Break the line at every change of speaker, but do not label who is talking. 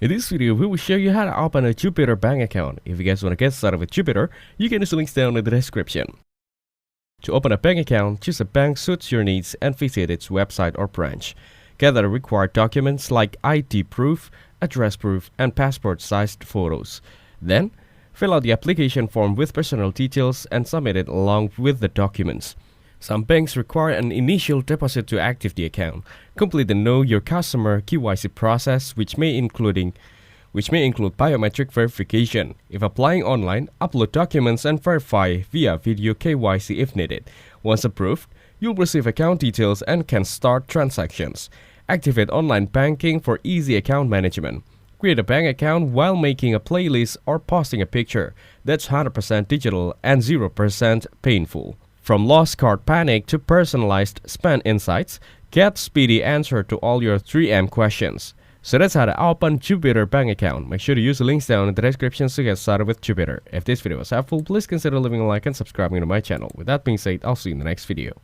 In this video, we will show you how to open a Jupiter bank account. If you guys want to get started with Jupiter, you can use the links down in the description. To open a bank account, choose a bank suits your needs and visit its website or branch. Gather the required documents like ID proof, address proof, and passport-sized photos. Then, fill out the application form with personal details and submit it along with the documents. Some banks require an initial deposit to activate the account. Complete the Know Your Customer KYC process, which may include biometric verification. If applying online, upload documents and verify via video KYC if needed. Once approved, you'll receive account details and can start transactions. Activate online banking for easy account management. Create a bank account while making a playlist or posting a picture. That's 100% digital and 0% painful. From lost card panic to personalized spend insights, get speedy answer to all your 3M questions. So that's how to open Jupiter bank account. Make sure to use the links down in the description to get started with Jupiter. If this video was helpful, please consider leaving a like and subscribing to my channel. With that being said, I'll see you in the next video.